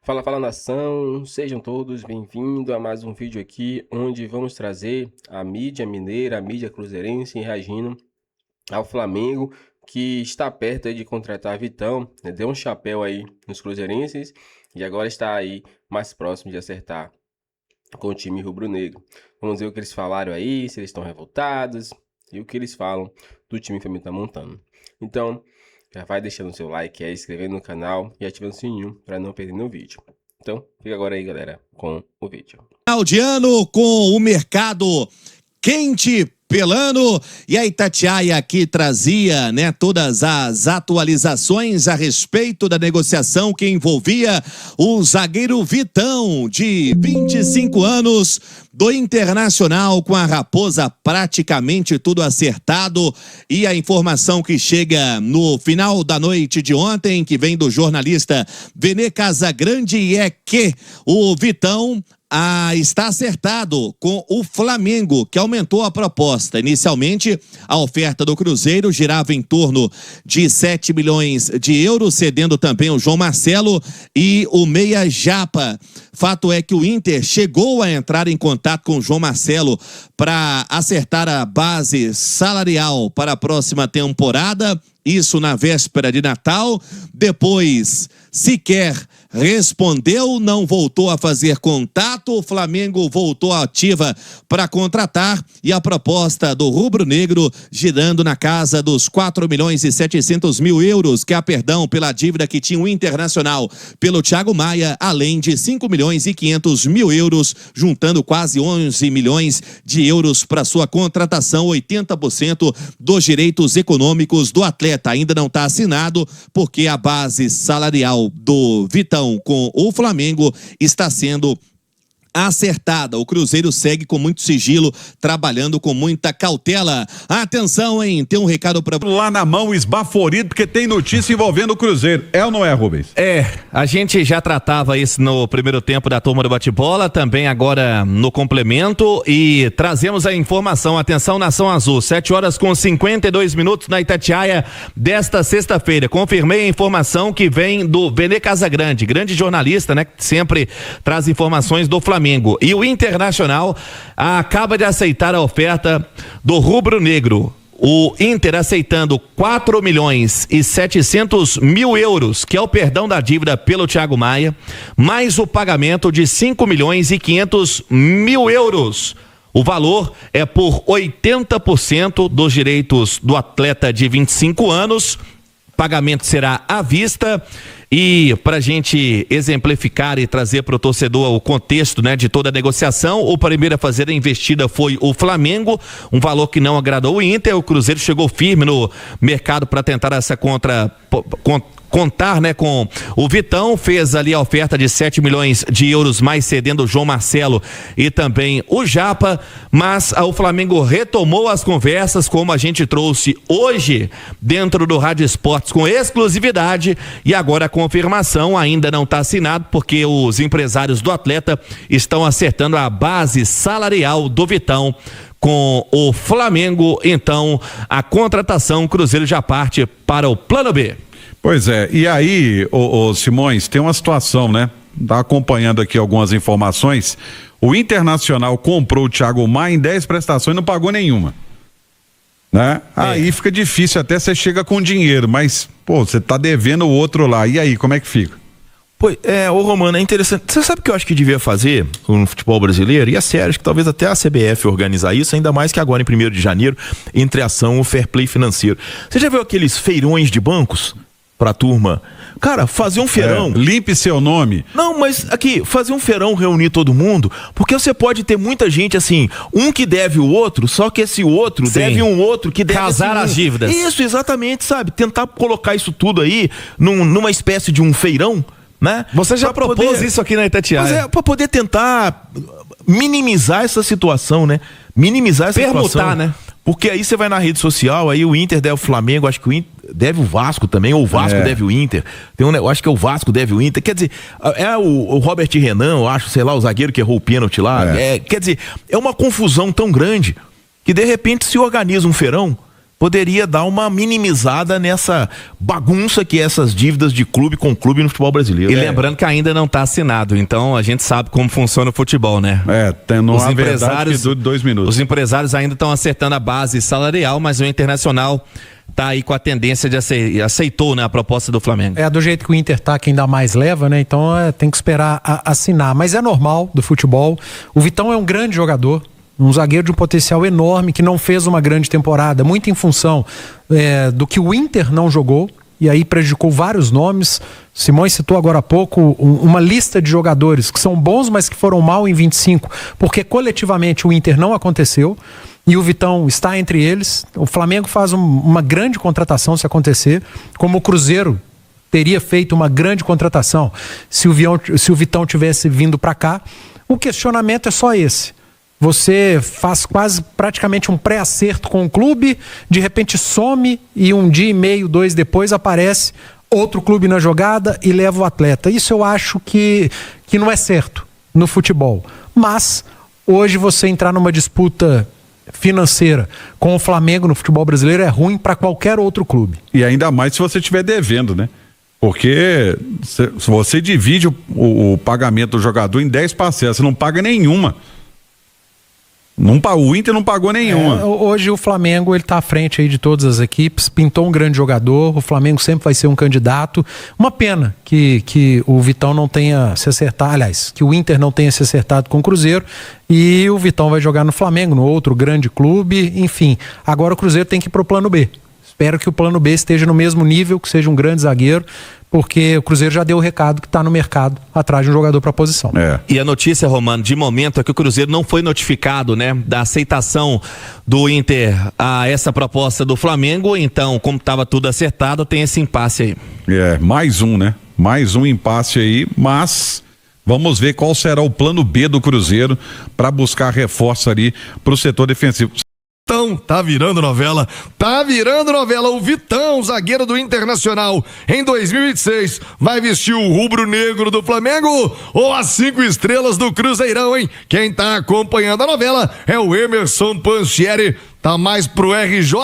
Fala, fala nação, sejam todos bem-vindos a mais um vídeo aqui, onde vamos trazer a mídia mineira, a mídia cruzeirense reagindo ao Flamengo, que está perto aí de contratar Vitão, né? Deu um chapéu aí nos cruzeirenses e agora está aí mais próximo de acertar com o time rubro-negro. Vamos ver o que eles falaram aí, se eles estão revoltados e o que eles falam do time que o Flamengo está montando. Então, já vai deixando o seu like aí, inscrevendo no canal e ativando o sininho para não perder nenhum vídeo. Então, fica agora aí, galera, com o vídeo. Final de ano com o mercado quente pelando, e a Itatiaia aqui trazia, né, todas as atualizações a respeito da negociação que envolvia o zagueiro Vitão, de 25 anos, do Internacional, com a Raposa praticamente tudo acertado. E a informação que chega no final da noite de ontem, que vem do jornalista Vene Casagrande, é que o Vitão está acertado com o Flamengo, que aumentou a proposta. Inicialmente, a oferta do Cruzeiro girava em torno de 7 milhões de euros, cedendo também o João Marcelo e o Meia Japa. Fato é que o Inter chegou a entrar em contato com o João Marcelo para acertar a base salarial para a próxima temporada, isso na véspera de Natal. Depois, sequer respondeu, não voltou a fazer contato. O Flamengo voltou ativa para contratar e a proposta do rubro-negro girando na casa dos 4 milhões e 700 mil euros, que é perdão pela dívida que tinha o Internacional pelo Thiago Maia, além de 5 milhões e 500 mil euros, juntando quase 11 milhões de euros para sua contratação, 80% dos direitos econômicos do atleta. Ainda não está assinado, porque a base salarial do Vitão com o Flamengo está sendo acertada. O Cruzeiro segue com muito sigilo, trabalhando com muita cautela. Atenção, hein? Tem um recado para... Lá na mão, esbaforido, porque tem notícia envolvendo o Cruzeiro. É ou não é, Rubens? É, a gente já tratava isso no primeiro tempo da turma do bate-bola, também agora no complemento, e trazemos a informação. Atenção, Nação Azul, 7h52 na Itatiaia desta sexta-feira. Confirmei a informação que vem do Vene Casagrande, grande jornalista, né? Que sempre traz informações do Flamengo. E o Internacional acaba de aceitar a oferta do rubro-negro. O Inter aceitando 4 milhões e 700 mil euros, que é o perdão da dívida pelo Thiago Maia, mais o pagamento de 5 milhões e 500 mil euros. O valor é por 80% dos direitos do atleta de 25 anos. Pagamento será à vista. E para a gente exemplificar e trazer para o torcedor o contexto, né, de toda a negociação, o primeiro a fazer a investida foi o Flamengo, um valor que não agradou o Inter. O Cruzeiro chegou firme no mercado para tentar essa contar, né, com o Vitão, fez ali a oferta de 7 milhões de euros, mais cedendo o João Marcelo e também o Japa, mas o Flamengo retomou as conversas, como a gente trouxe hoje dentro do Rádio Esportes com exclusividade, e agora a confirmação ainda não está assinado, porque os empresários do atleta estão acertando a base salarial do Vitão com o Flamengo. Então a contratação, o Cruzeiro já parte para o plano B. Pois é, e aí, ô Simões, tem uma situação, né? Tá acompanhando aqui algumas informações. O Internacional comprou o Thiago Maia em 10 prestações e não pagou nenhuma, né? Aí fica difícil, até você chega com dinheiro, mas, pô, você tá devendo o outro lá, e aí, como é que fica? Pois é, ô Romano, é interessante. Você sabe o que eu acho que devia fazer no futebol brasileiro? E é sério, acho que talvez até a CBF organizar isso, ainda mais que agora em 1º de janeiro, entre ação o fair play financeiro. Você já viu aqueles feirões de bancos pra turma? Cara, fazer um feirão. Limpe seu nome. Não, mas aqui, fazer um feirão, reunir todo mundo, porque você pode ter muita gente assim, um que deve o outro, só que esse outro deve um outro que deve casar as dívidas. Isso, exatamente, sabe? Tentar colocar isso tudo aí numa espécie de um feirão, né? Você já propôs isso aqui na Itatiaia. Pois é, pra poder tentar minimizar essa situação, né? Minimizar essa situação, né? Porque aí você vai na rede social, aí o Inter deve o Flamengo, acho que o Inter deve o Vasco também, ou o Vasco deve o Inter. Eu acho que o Vasco deve o Inter. Quer dizer, é o Robert Renan, eu acho, sei lá, o zagueiro que errou o pênalti lá. Quer dizer, é uma confusão tão grande que de repente se organiza um feirão poderia dar uma minimizada nessa bagunça que é essas dívidas de clube com clube no futebol brasileiro. E lembrando que ainda não está assinado, então a gente sabe como funciona o futebol, né? Tendo uma verdade que dure 2 minutos. Os empresários ainda estão acertando a base salarial, mas o Internacional tá aí com a tendência de aceitou, né, a proposta do Flamengo. Do jeito que o Inter tá, quem dá mais leva, né? Então tem que esperar assinar. Mas é normal do futebol. O Vitão é um grande jogador, um zagueiro de um potencial enorme, que não fez uma grande temporada, muito em função do que o Inter não jogou, e aí prejudicou vários nomes. Simões citou agora há pouco uma lista de jogadores que são bons, mas que foram mal em 25, porque coletivamente o Inter não aconteceu, e o Vitão está entre eles. O Flamengo faz uma grande contratação se acontecer, como o Cruzeiro teria feito uma grande contratação se o Vitão tivesse vindo para cá. O questionamento é só esse. Você faz praticamente um pré-acerto com o clube, de repente some e um dia e meio, 2 depois aparece outro clube na jogada e leva o atleta. Isso eu acho que não é certo no futebol. Mas hoje você entrar numa disputa financeira com o Flamengo no futebol brasileiro é ruim para qualquer outro clube. E ainda mais se você estiver devendo, né? Porque se você divide o pagamento do jogador em 10 parcelas, você não paga nenhuma. O Inter não pagou nenhuma. Hoje o Flamengo, ele tá à frente aí de todas as equipes, pintou um grande jogador, o Flamengo sempre vai ser um candidato. Uma pena que o Vitão não tenha se acertado, aliás, que o Inter não tenha se acertado com o Cruzeiro, e o Vitão vai jogar no Flamengo, no outro grande clube, enfim. Agora o Cruzeiro tem que ir pro plano B. Espero que o plano B esteja no mesmo nível, que seja um grande zagueiro, porque o Cruzeiro já deu o recado que está no mercado atrás de um jogador para a posição. E a notícia, Romano, de momento é que o Cruzeiro não foi notificado, né, da aceitação do Inter a essa proposta do Flamengo, então, como estava tudo acertado, tem esse impasse aí. Mais um, né? Mais um impasse aí, mas vamos ver qual será o plano B do Cruzeiro para buscar reforço ali para o setor defensivo. Então, tá virando novela. O Vitão, zagueiro do Internacional, em 2026, vai vestir o rubro-negro do Flamengo ou as 5 estrelas do Cruzeirão, hein? Quem tá acompanhando a novela é o Emerson Pansieri. Tá mais pro RJ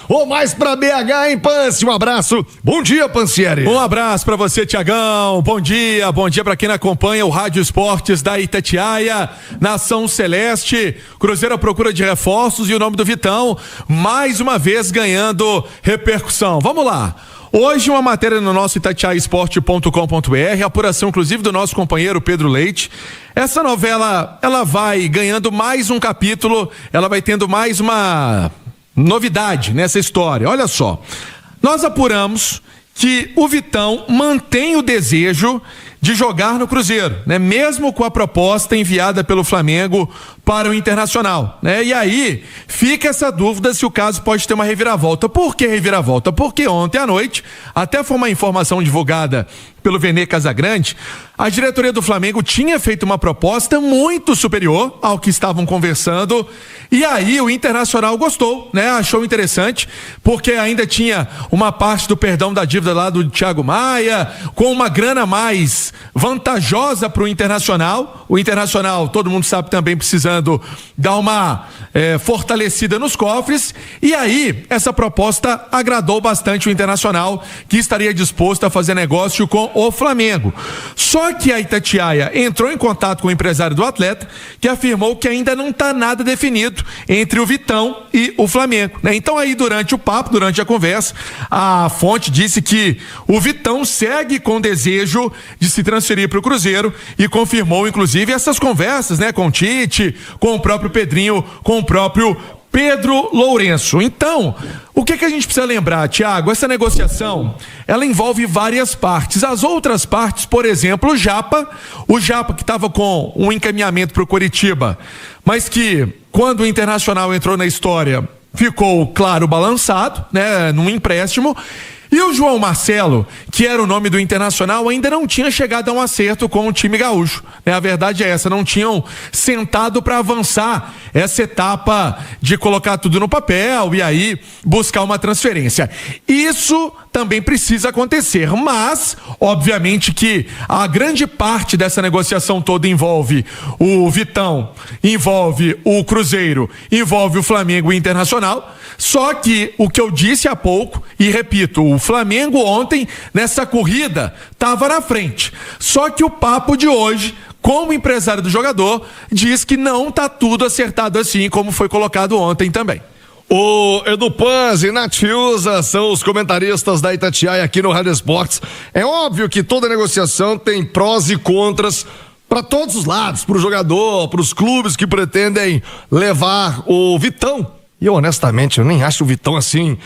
ou mais pra BH, hein, Pansi? Um abraço. Bom dia, Pansieri. Um abraço pra você, Tiagão. Bom dia pra quem acompanha o Rádio Esportes da Itatiaia, Nação Celeste. Cruzeiro à procura de reforços e o nome do Vitão, mais uma vez ganhando repercussão. Vamos lá. Hoje uma matéria no nosso itatiaiaesporte.com.br, apuração inclusive do nosso companheiro Pedro Leite. Essa novela, ela vai ganhando mais um capítulo, ela vai tendo mais uma novidade nessa história. Olha só, nós apuramos que o Vitão mantém o desejo de jogar no Cruzeiro, né? Mesmo com a proposta enviada pelo Flamengo para o Internacional, né? E aí fica essa dúvida se o caso pode ter uma reviravolta. Por que reviravolta? Porque ontem à noite, até foi uma informação divulgada pelo Vene Casagrande, a diretoria do Flamengo tinha feito uma proposta muito superior ao que estavam conversando, e aí o Internacional gostou, né? Achou interessante, porque ainda tinha uma parte do perdão da dívida lá do Thiago Maia, com uma grana mais vantajosa para o Internacional. O Internacional, todo mundo sabe, também precisando dar uma fortalecida nos cofres, e aí essa proposta agradou bastante o Internacional, que estaria disposto a fazer negócio com o Flamengo. Só que a Itatiaia entrou em contato com o empresário do atleta, que afirmou que ainda não está nada definido entre o Vitão e o Flamengo, né? Então aí durante o papo, durante a conversa, a fonte disse que o Vitão segue com desejo de se transferir para o Cruzeiro e confirmou inclusive essas conversas, né, com o Tite, com o próprio Pedrinho, com o próprio Pedro Lourenço. Então, o que a gente precisa lembrar, Thiago? Essa negociação, ela envolve várias partes. As outras partes, por exemplo, o Japa que estava com um encaminhamento para o Coritiba, mas que quando o Internacional entrou na história, ficou, claro, balançado, né, num empréstimo. E o João Marcelo, que era o nome do Internacional, ainda não tinha chegado a um acerto com o time gaúcho. A verdade é essa, não tinham sentado para avançar essa etapa de colocar tudo no papel e aí buscar uma transferência. Isso também precisa acontecer, mas obviamente que a grande parte dessa negociação toda envolve o Vitão, envolve o Cruzeiro, envolve o Flamengo e o Internacional. Só que o que eu disse há pouco, e repito, o Flamengo ontem nessa corrida estava na frente. Só que o papo de hoje, como empresário do jogador, diz que não tá tudo acertado assim como foi colocado ontem também. O Edu Panzi e Nath Fiuza são os comentaristas da Itatiaia aqui no Rádio Esportes. É óbvio que toda negociação tem prós e contras para todos os lados, para o jogador, para os clubes que pretendem levar o Vitão. E eu, honestamente, eu nem acho o Vitão assim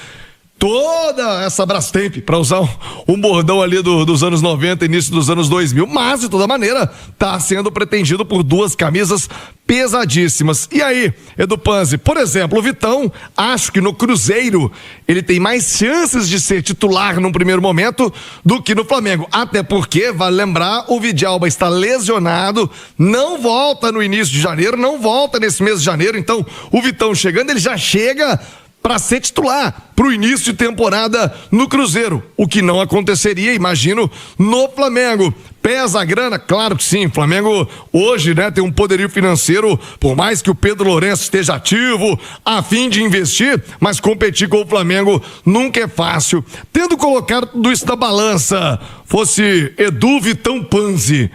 toda essa Brastemp, para usar um bordão ali dos anos 90, início dos anos 2000, mas de toda maneira tá sendo pretendido por duas camisas pesadíssimas. E aí, Edu Panzi, por exemplo, o Vitão, acho que no Cruzeiro ele tem mais chances de ser titular num primeiro momento do que no Flamengo, até porque, vale lembrar, o Vidalba está lesionado, não volta no início de janeiro, não volta nesse mês de janeiro, então o Vitão chegando, ele já chega para ser titular para o início de temporada no Cruzeiro, o que não aconteceria, imagino, no Flamengo. Pesa a grana? Claro que sim. O Flamengo hoje, né, tem um poderio financeiro, por mais que o Pedro Lourenço esteja ativo, a fim de investir, mas competir com o Flamengo nunca é fácil. Tendo colocado tudo isso na balança, fosse Edu Vitão Panzi,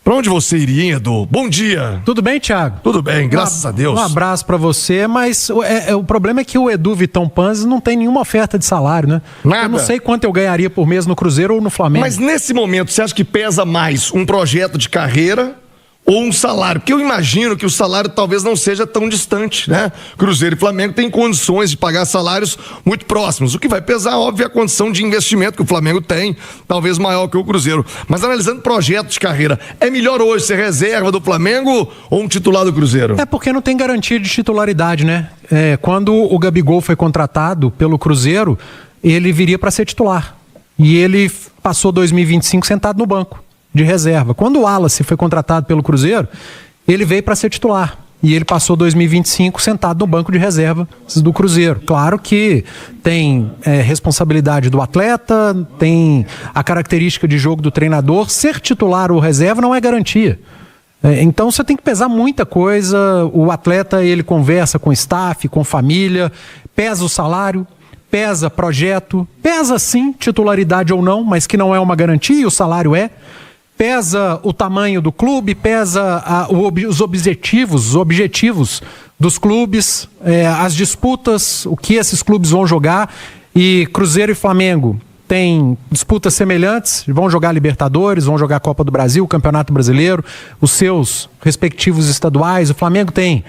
pra onde você iria, Edu? Bom dia. Tudo bem, Thiago? Tudo bem, graças a Deus. Um abraço pra você, mas o problema é que o Edu Vitão Panzi não tem nenhuma oferta de salário, né? Nada. Eu não sei quanto eu ganharia por mês no Cruzeiro ou no Flamengo. Mas nesse momento, você acha que pesa mais um projeto de carreira ou um salário? Porque eu imagino que o salário talvez não seja tão distante, né? Cruzeiro e Flamengo têm condições de pagar salários muito próximos. O que vai pesar, óbvio, é a condição de investimento que o Flamengo tem, talvez maior que o Cruzeiro. Mas analisando projeto de carreira, é melhor hoje ser reserva do Flamengo ou um titular do Cruzeiro? É porque não tem garantia de titularidade, né? Quando o Gabigol foi contratado pelo Cruzeiro, ele viria para ser titular. E ele passou 2025 sentado no banco de reserva. Quando o Wallace foi contratado pelo Cruzeiro, ele veio para ser titular. E ele passou 2025 sentado no banco de reserva do Cruzeiro. Claro que tem responsabilidade do atleta, tem a característica de jogo do treinador. Ser titular ou reserva não é garantia. Então você tem que pesar muita coisa. O atleta, ele conversa com o staff, com família, pesa o salário, pesa projeto, pesa sim titularidade ou não, mas que não é uma garantia e o salário é. Pesa o tamanho do clube, pesa os objetivos dos clubes, as disputas, o que esses clubes vão jogar. E Cruzeiro e Flamengo têm disputas semelhantes, vão jogar Libertadores, vão jogar Copa do Brasil, Campeonato Brasileiro, os seus respectivos estaduais. O Flamengo tem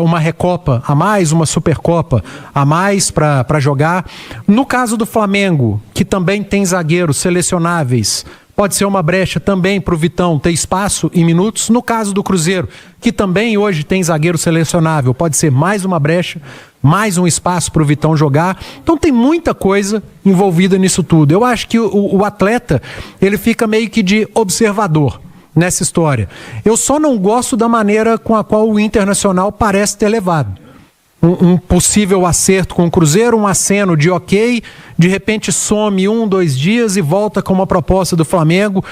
uma Recopa a mais, uma Supercopa a mais para jogar. No caso do Flamengo, que também tem zagueiros selecionáveis, pode ser uma brecha também para o Vitão ter espaço e minutos. No caso do Cruzeiro, que também hoje tem zagueiro selecionável, pode ser mais uma brecha, mais um espaço para o Vitão jogar. Então tem muita coisa envolvida nisso tudo. Eu acho que o atleta, ele fica meio que de observador nessa história. Eu só não gosto da maneira com a qual o Internacional parece ter levado. Um possível acerto com o Cruzeiro, um aceno de ok, de repente some 1-2 dias e volta com uma proposta do Flamengo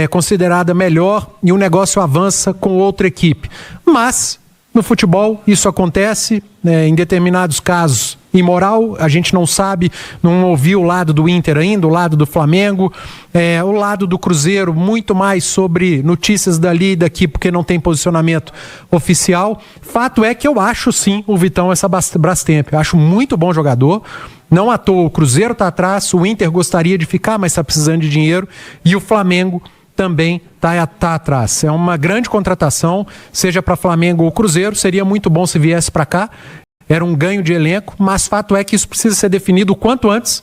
considerada melhor e o negócio avança com outra equipe. Mas no futebol isso acontece, em determinados casos imoral, a gente não sabe, não ouviu o lado do Inter ainda, o lado do Flamengo, o lado do Cruzeiro, muito mais sobre notícias dali e daqui, porque não tem posicionamento oficial. Fato é que eu acho sim o Vitão essa Brastemp, eu acho muito bom jogador, não à toa o Cruzeiro tá atrás, o Inter gostaria de ficar, mas está precisando de dinheiro, e o Flamengo também tá atrás. É uma grande contratação, seja para Flamengo ou Cruzeiro, seria muito bom se viesse para cá. Era um ganho de elenco, mas fato é que isso precisa ser definido o quanto antes,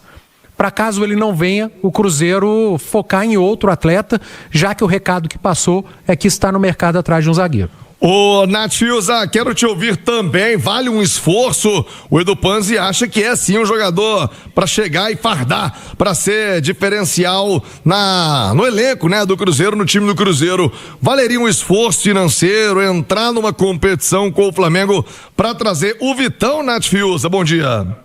para caso ele não venha, o Cruzeiro focar em outro atleta, já que o recado que passou é que está no mercado atrás de um zagueiro. Ô, Nath Fiuza, quero te ouvir também. Vale um esforço? O Edu Panzi acha que é sim um jogador para chegar e fardar, para ser diferencial no elenco, né, do Cruzeiro, no time do Cruzeiro. Valeria um esforço financeiro, entrar numa competição com o Flamengo para trazer o Vitão, Nath Fiuza? Bom dia.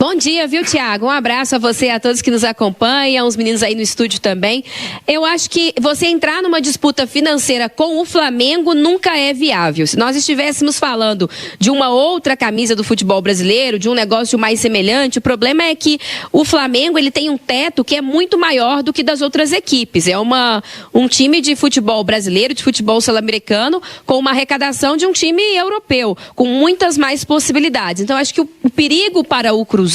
Bom dia, viu, Thiago? Um abraço a você e a todos que nos acompanham, os meninos aí no estúdio também. Eu acho que você entrar numa disputa financeira com o Flamengo nunca é viável. Se nós estivéssemos falando de uma outra camisa do futebol brasileiro, de um negócio mais semelhante, o problema é que o Flamengo ele tem um teto que é muito maior do que das outras equipes. É um time de futebol brasileiro, de futebol sul-americano, com uma arrecadação de um time europeu, com muitas mais possibilidades. Então, acho que o perigo para o Cruzeiro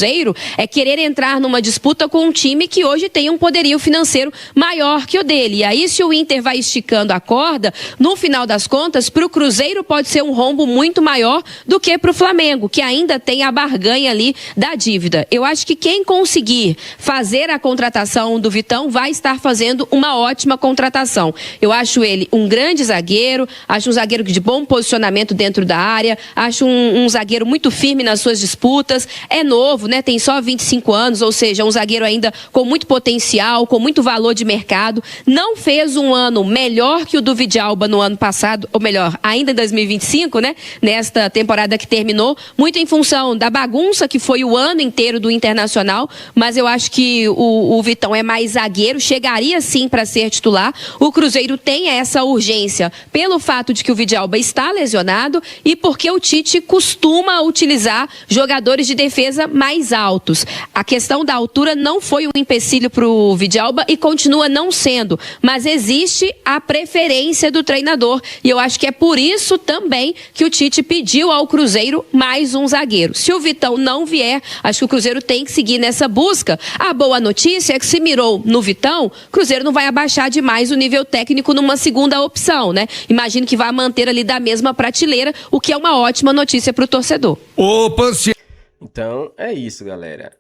é querer entrar numa disputa com um time que hoje tem um poderio financeiro maior que o dele. E aí, se o Inter vai esticando a corda, no final das contas, para o Cruzeiro pode ser um rombo muito maior do que para o Flamengo, que ainda tem a barganha ali da dívida. Eu acho que quem conseguir fazer a contratação do Vitão vai estar fazendo uma ótima contratação. Eu acho ele um grande zagueiro, acho um zagueiro de bom posicionamento dentro da área, acho um zagueiro muito firme nas suas disputas, é novo, né? Tem só 25 anos, ou seja, um zagueiro ainda com muito potencial, com muito valor de mercado. Não fez um ano melhor que o do Vidalba no ano passado, ou melhor, ainda em 2025, né? Nesta temporada que terminou, muito em função da bagunça que foi o ano inteiro do Internacional, mas eu acho que o Vitão é mais zagueiro, chegaria sim para ser titular. O Cruzeiro tem essa urgência pelo fato de que o Vidalba está lesionado e porque o Tite costuma utilizar jogadores de defesa mais altos. A questão da altura não foi um empecilho para o Vidalba e continua não sendo, mas existe a preferência do treinador e eu acho que é por isso também que o Tite pediu ao Cruzeiro mais um zagueiro. Se o Vitão não vier, acho que o Cruzeiro tem que seguir nessa busca. A boa notícia é que se mirou no Vitão, o Cruzeiro não vai abaixar demais o nível técnico numa segunda opção, né? Imagino que vai manter ali da mesma prateleira, o que é uma ótima notícia para o torcedor. Então, é isso, galera.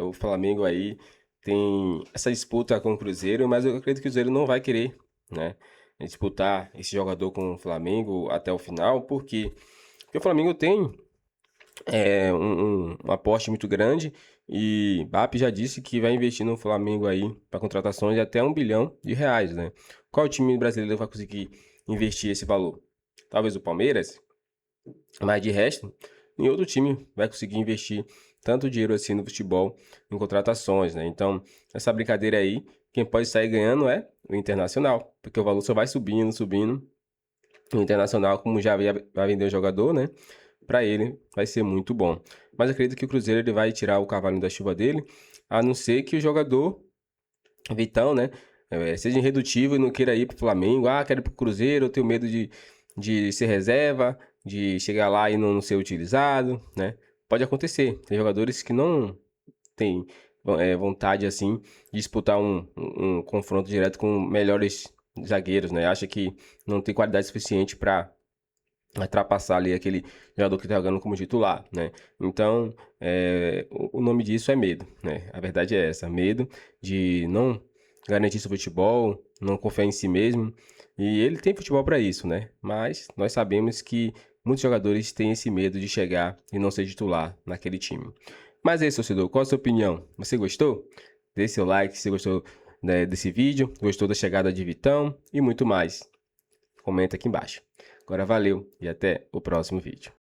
O Flamengo aí tem essa disputa com o Cruzeiro, mas eu acredito que o Cruzeiro não vai querer, né, disputar esse jogador com o Flamengo até o final, porque o Flamengo tem um aporte muito grande e BAP já disse que vai investir no Flamengo aí para contratações de até R$1 bilhão, né? Qual time brasileiro vai conseguir investir esse valor? Talvez o Palmeiras, mas de resto, nenhum outro time vai conseguir investir tanto dinheiro assim no futebol em contratações, né? Então, essa brincadeira aí, quem pode sair ganhando é o Internacional, porque o valor só vai subindo. O Internacional, como já vai vender o jogador, né? Para ele vai ser muito bom. Mas eu acredito que o Cruzeiro ele vai tirar o cavalinho da chuva dele, a não ser que o jogador Vitão, né, seja irredutível e não queira ir pro Flamengo. Quero ir pro Cruzeiro, eu tenho medo de ser reserva, de chegar lá e não ser utilizado, né? Pode acontecer. Tem jogadores que não têm vontade, assim, de disputar um confronto direto com melhores zagueiros, né? Acha que não tem qualidade suficiente para ultrapassar ali aquele jogador que está jogando como titular, né? Então, o nome disso é medo, né? A verdade é essa, medo de não garantir seu futebol, não confiar em si mesmo. E ele tem futebol para isso, né? Mas nós sabemos que muitos jogadores têm esse medo de chegar e não ser titular naquele time. Mas é isso, torcedor. Qual a sua opinião? Você gostou? Deixe seu like se você gostou, né, desse vídeo, gostou da chegada de Vitão e muito mais. Comenta aqui embaixo. Agora valeu e até o próximo vídeo.